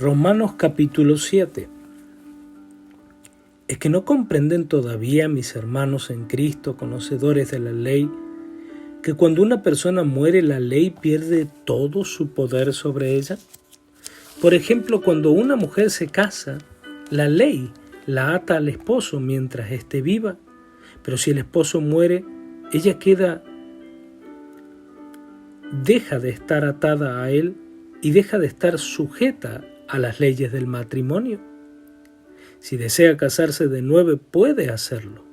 Romanos capítulo 7. ¿Es que no comprenden todavía, mis hermanos en Cristo, conocedores de la ley, que cuando una persona muere la ley pierde todo su poder sobre ella? Por ejemplo, cuando una mujer se casa, la ley la ata al esposo mientras esté viva, pero si el esposo muere, ella deja de estar atada a él y deja de estar sujeta a las leyes del matrimonio. Si desea casarse de nuevo, puede hacerlo.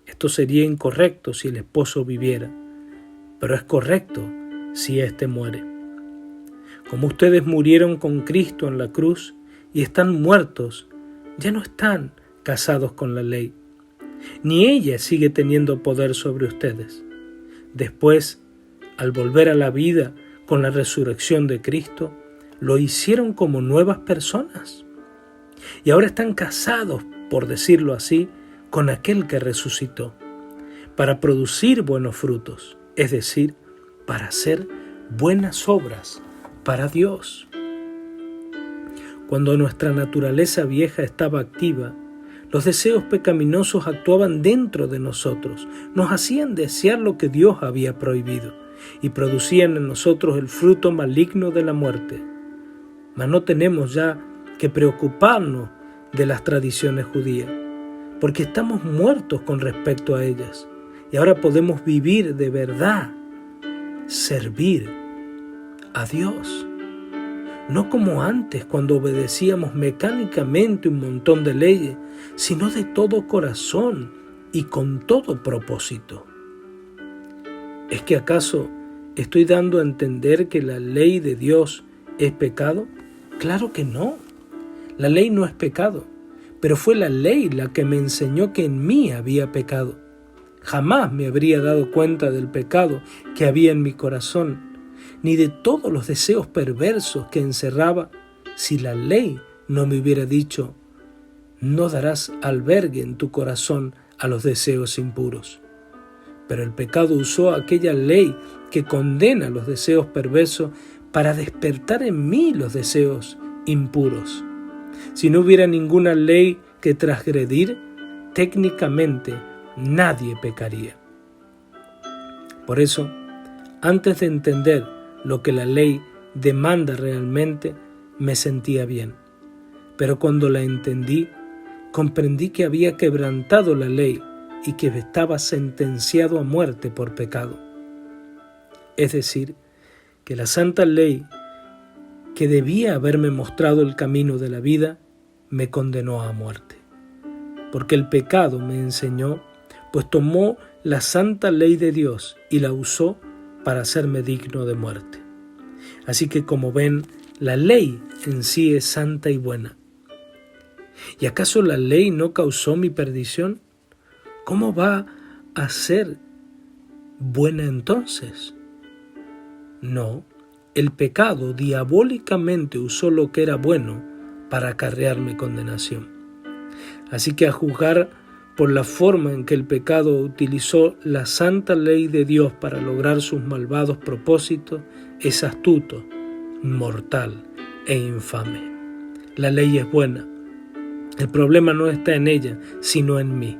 Esto sería incorrecto si el esposo viviera, pero es correcto si éste muere. Como ustedes murieron con Cristo en la cruz y están muertos, ya no están casados con la ley, ni ella sigue teniendo poder sobre ustedes. Después, al volver a la vida con la resurrección de Cristo, lo hicieron como nuevas personas. Y ahora están casados, por decirlo así, con aquel que resucitó, para producir buenos frutos, es decir, para hacer buenas obras para Dios. Cuando nuestra naturaleza vieja estaba activa, los deseos pecaminosos actuaban dentro de nosotros, nos hacían desear lo que Dios había prohibido y producían en nosotros el fruto maligno de la muerte. Mas no tenemos ya que preocuparnos de las tradiciones judías, porque estamos muertos con respecto a ellas y ahora podemos vivir de verdad, servir a Dios. No como antes, cuando obedecíamos mecánicamente un montón de leyes, sino de todo corazón y con todo propósito. ¿Es que acaso estoy dando a entender que la ley de Dios es pecado? Claro que no. La ley no es pecado, pero fue la ley la que me enseñó que en mí había pecado. Jamás me habría dado cuenta del pecado que había en mi corazón, ni de todos los deseos perversos que encerraba, si la ley no me hubiera dicho: no darás albergue en tu corazón a los deseos impuros. Pero el pecado usó aquella ley que condena los deseos perversos para despertar en mí los deseos impuros. Si no hubiera ninguna ley que transgredir, técnicamente nadie pecaría. Por eso, antes de entender lo que la ley demanda realmente, me sentía bien. Pero cuando la entendí, comprendí que había quebrantado la ley y que estaba sentenciado a muerte por pecado. Es decir, que la santa ley que debía haberme mostrado el camino de la vida, me condenó a muerte. Porque el pecado me enseñó, pues tomó la santa ley de Dios y la usó para hacerme digno de muerte. Así que, como ven, la ley en sí es santa y buena. ¿Y acaso la ley no causó mi perdición? ¿Cómo va a ser buena entonces? No, el pecado diabólicamente usó lo que era bueno para acarrearme condenación. Así que, a juzgar por la forma en que el pecado utilizó la santa ley de Dios para lograr sus malvados propósitos, es astuto, mortal e infame. La ley es buena. El problema no está en ella, sino en mí,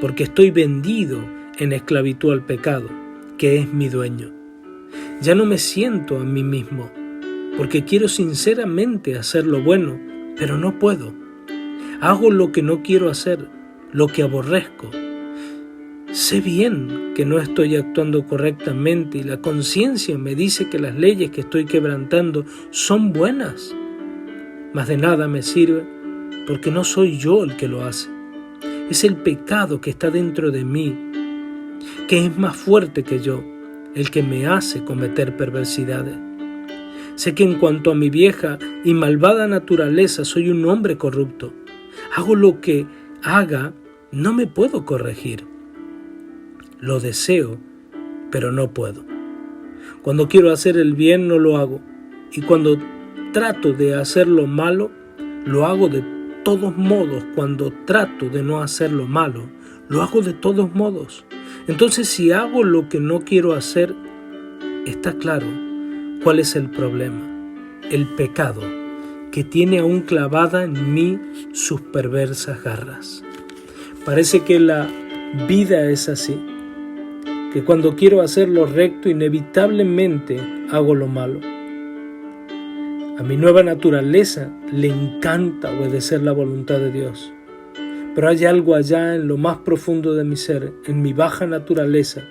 porque estoy vendido en esclavitud al pecado, que es mi dueño. Ya no me siento a mí mismo, porque quiero sinceramente hacer lo bueno, pero no puedo. Hago lo que no quiero hacer, lo que aborrezco. Sé bien que no estoy actuando correctamente y la conciencia me dice que las leyes que estoy quebrantando son buenas. Mas de nada me sirve, porque no soy yo el que lo hace. Es el pecado que está dentro de mí, que es más fuerte que yo, el que me hace cometer perversidades. Sé que en cuanto a mi vieja y malvada naturaleza soy un hombre corrupto. Hago lo que haga, no me puedo corregir. Lo deseo, pero no puedo. Cuando quiero hacer el bien, no lo hago. Y cuando trato de hacer lo malo, lo hago de todos modos. Cuando trato de no hacer lo malo, lo hago de todos modos. Entonces, si hago lo que no quiero hacer, está claro cuál es el problema. El pecado que tiene aún clavada en mí sus perversas garras. Parece que la vida es así, que cuando quiero hacer lo recto, inevitablemente hago lo malo. A mi nueva naturaleza le encanta obedecer la voluntad de Dios, pero hay algo allá en lo más profundo de mi ser, en mi baja naturaleza,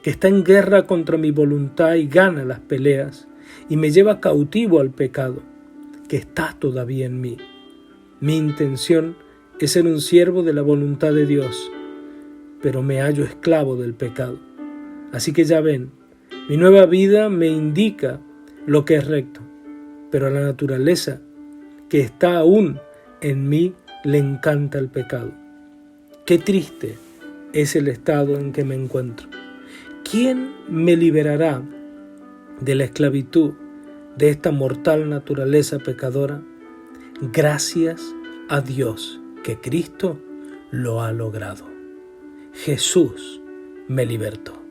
que está en guerra contra mi voluntad y gana las peleas y me lleva cautivo al pecado, que está todavía en mí. Mi intención es ser un siervo de la voluntad de Dios, pero me hallo esclavo del pecado. Así que ya ven, mi nueva vida me indica lo que es recto, pero a la naturaleza que está aún en mí le encanta el pecado. Qué triste es el estado en que me encuentro. ¿Quién me liberará de la esclavitud de esta mortal naturaleza pecadora? Gracias a Dios que Cristo lo ha logrado. Jesús me libertó.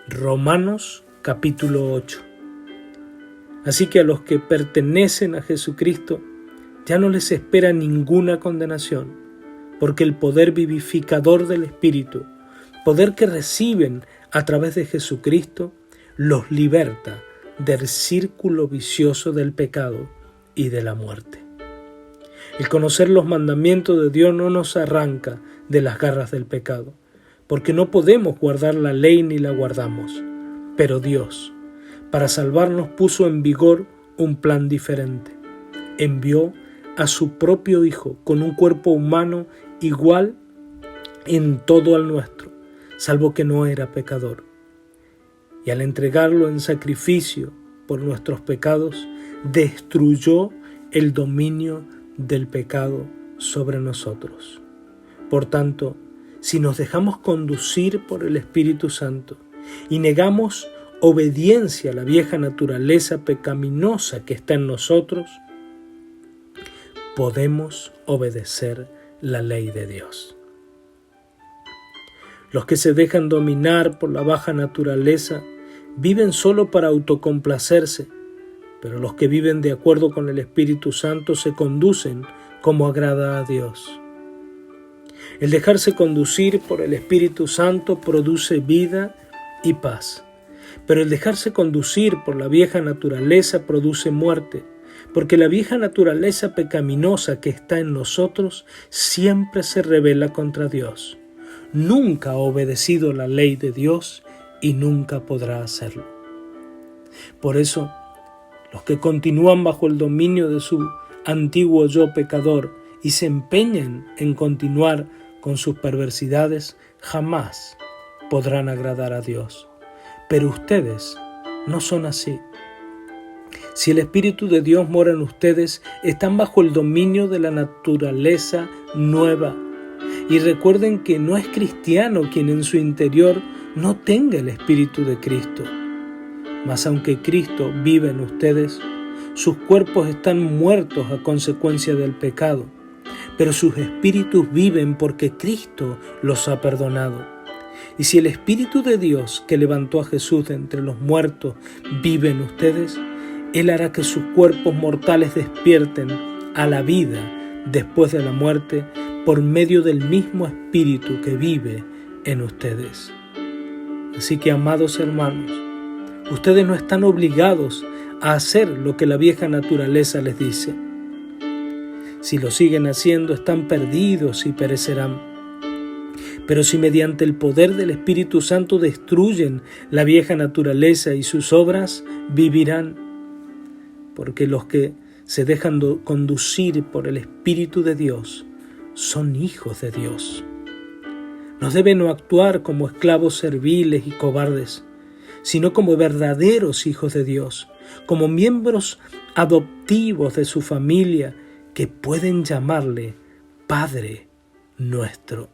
Romanos capítulo 8. Así que a los que pertenecen a Jesucristo ya no les espera ninguna condenación, porque el poder vivificador del Espíritu, poder que reciben a través de Jesucristo, los liberta del círculo vicioso del pecado y de la muerte. El conocer los mandamientos de Dios no nos arranca de las garras del pecado, porque no podemos guardar la ley ni la guardamos. Pero Dios, para salvarnos, puso en vigor un plan diferente. Envió a su propio Hijo con un cuerpo humano igual en todo al nuestro, salvo que no era pecador. Y al entregarlo en sacrificio por nuestros pecados, destruyó el dominio del pecado sobre nosotros. Por tanto, si nos dejamos conducir por el Espíritu Santo y negamos obediencia a la vieja naturaleza pecaminosa que está en nosotros, podemos obedecer la ley de Dios. Los que se dejan dominar por la baja naturaleza viven solo para autocomplacerse, pero los que viven de acuerdo con el Espíritu Santo se conducen como agrada a Dios. El dejarse conducir por el Espíritu Santo produce vida y paz, pero el dejarse conducir por la vieja naturaleza produce muerte, porque la vieja naturaleza pecaminosa que está en nosotros siempre se rebela contra Dios. Nunca ha obedecido la ley de Dios y nunca podrá hacerlo. Por eso, los que continúan bajo el dominio de su antiguo yo pecador y se empeñan en continuar con sus perversidades, jamás podrán agradar a Dios. Pero ustedes no son así. Si el Espíritu de Dios mora en ustedes, están bajo el dominio de la naturaleza nueva. Y recuerden que no es cristiano quien en su interior no tenga el Espíritu de Cristo. Mas aunque Cristo vive en ustedes, sus cuerpos están muertos a consecuencia del pecado, pero sus espíritus viven porque Cristo los ha perdonado. Y si el Espíritu de Dios que levantó a Jesús de entre los muertos vive en ustedes, Él hará que sus cuerpos mortales despierten a la vida después de la muerte por medio del mismo Espíritu que vive en ustedes. Así que, amados hermanos, ustedes no están obligados a hacer lo que la vieja naturaleza les dice. Si lo siguen haciendo, están perdidos y perecerán. Pero si mediante el poder del Espíritu Santo destruyen la vieja naturaleza y sus obras, vivirán. Porque los que se dejan conducir por el Espíritu de Dios son hijos de Dios. No deben actuar como esclavos serviles y cobardes, sino como verdaderos hijos de Dios, como miembros adoptivos de su familia que pueden llamarle Padre nuestro.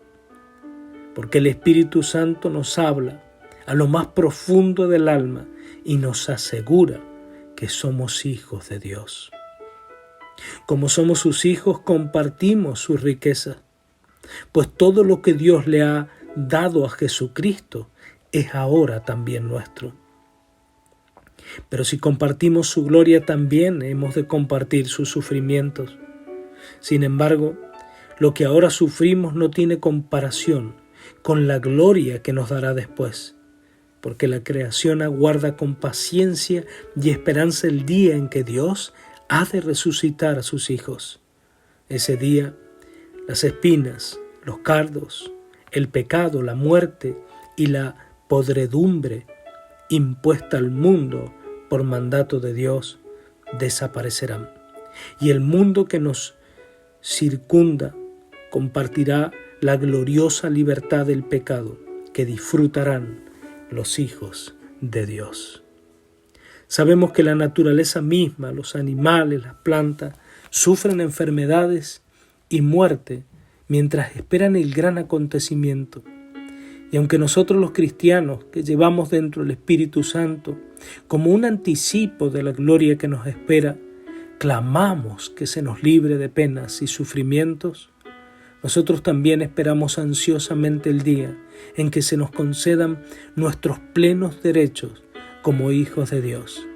Porque el Espíritu Santo nos habla a lo más profundo del alma y nos asegura que somos hijos de Dios. Como somos sus hijos, compartimos su riqueza, pues todo lo que Dios le ha dado a Jesucristo es ahora también nuestro. Pero si compartimos su gloria, también hemos de compartir sus sufrimientos. Sin embargo, lo que ahora sufrimos no tiene comparación con la gloria que nos dará después, porque la creación aguarda con paciencia y esperanza el día en que Dios ha de resucitar a sus hijos. Ese día, las espinas, los cardos, el pecado, la muerte y la podredumbre impuesta al mundo por mandato de Dios desaparecerán. Y el mundo que nos circunda compartirá la gloriosa libertad del pecado que disfrutarán los hijos de Dios. Sabemos que la naturaleza misma, los animales, las plantas, sufren enfermedades y muerte mientras esperan el gran acontecimiento. Y aunque nosotros los cristianos, que llevamos dentro el Espíritu Santo, como un anticipo de la gloria que nos espera, clamamos que se nos libre de penas y sufrimientos, nosotros también esperamos ansiosamente el día en que se nos concedan nuestros plenos derechos como hijos de Dios,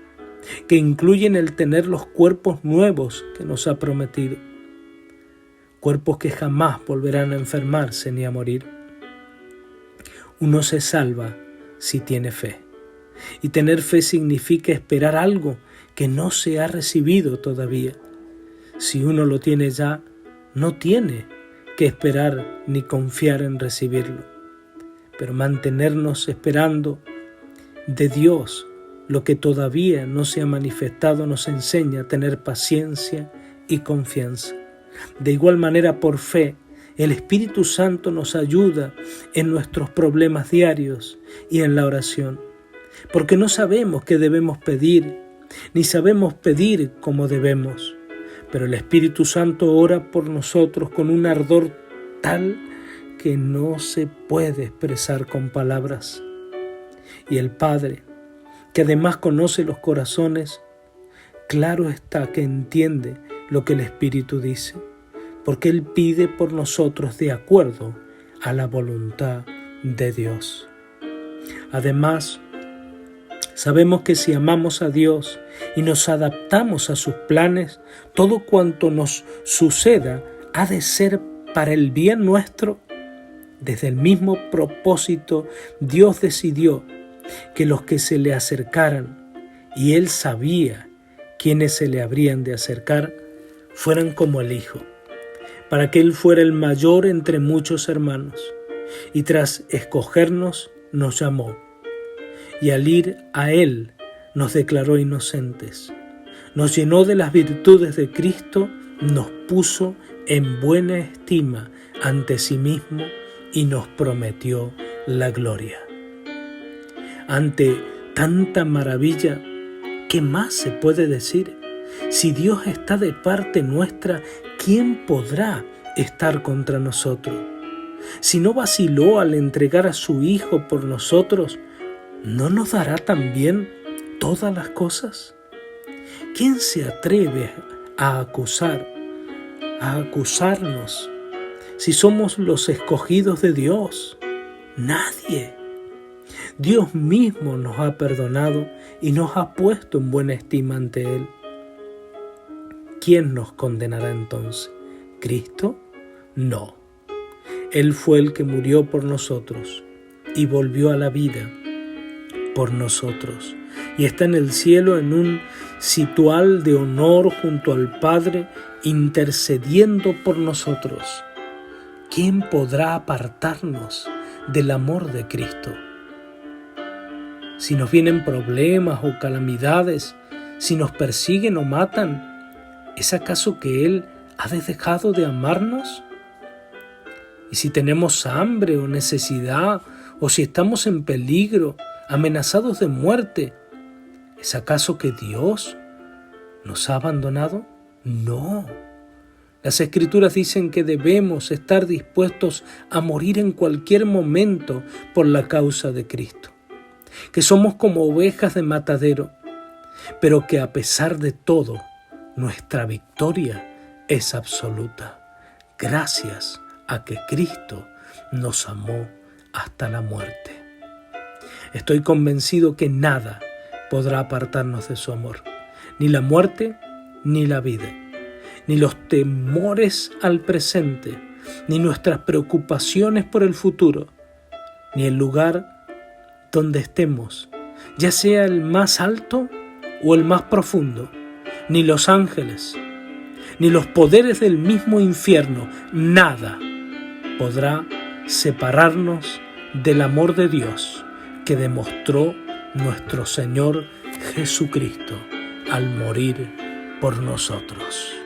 que incluyen el tener los cuerpos nuevos que nos ha prometido, cuerpos que jamás volverán a enfermarse ni a morir. Uno se salva si tiene fe, y tener fe significa esperar algo que no se ha recibido todavía. Si uno lo tiene ya, no tiene que esperar ni confiar en recibirlo, pero mantenernos esperando de Dios lo que todavía no se ha manifestado nos enseña a tener paciencia y confianza. De igual manera, por fe, el Espíritu Santo nos ayuda en nuestros problemas diarios y en la oración, porque no sabemos qué debemos pedir, ni sabemos pedir como debemos, pero el Espíritu Santo ora por nosotros con un ardor tal que no se puede expresar con palabras. Y el Padre, que además conoce los corazones, claro está que entiende lo que el Espíritu dice, porque Él pide por nosotros de acuerdo a la voluntad de Dios. Además, sabemos que si amamos a Dios y nos adaptamos a sus planes, todo cuanto nos suceda ha de ser para el bien nuestro. Desde el mismo propósito, Dios decidió que los que se le acercaran, y Él sabía quiénes se le habrían de acercar, fueran como el Hijo, para que Él fuera el mayor entre muchos hermanos. Y tras escogernos, nos llamó, y al ir a Él nos declaró inocentes. Nos llenó de las virtudes de Cristo, nos puso en buena estima ante sí mismo y nos prometió la gloria. Ante tanta maravilla, ¿qué más se puede decir? Si Dios está de parte nuestra, ¿quién podrá estar contra nosotros? Si no vaciló al entregar a su Hijo por nosotros, ¿no nos dará también todas las cosas? ¿Quién se atreve a acusarnos si somos los escogidos de Dios? Nadie. Dios mismo nos ha perdonado y nos ha puesto en buena estima ante Él. ¿Quién nos condenará entonces? ¿Cristo? No. Él fue el que murió por nosotros y volvió a la vida por nosotros, y está en el cielo en un sitial de honor junto al Padre, intercediendo por nosotros. ¿Quién podrá apartarnos del amor de Cristo? Si nos vienen problemas o calamidades, si nos persiguen o matan, ¿es acaso que Él ha dejado de amarnos? Y si tenemos hambre o necesidad, o si estamos en peligro, amenazados de muerte, ¿es acaso que Dios nos ha abandonado? No. Las Escrituras dicen que debemos estar dispuestos a morir en cualquier momento por la causa de Cristo, que somos como ovejas de matadero, pero que a pesar de todo, nuestra victoria es absoluta, gracias a que Cristo nos amó hasta la muerte. Estoy convencido que nada podrá apartarnos de su amor. Ni la muerte, ni la vida, ni los temores al presente, ni nuestras preocupaciones por el futuro, ni el lugar donde estemos, ya sea el más alto o el más profundo, ni los ángeles, ni los poderes del mismo infierno, nada podrá separarnos del amor de Dios que demostró nuestro Señor Jesucristo al morir por nosotros.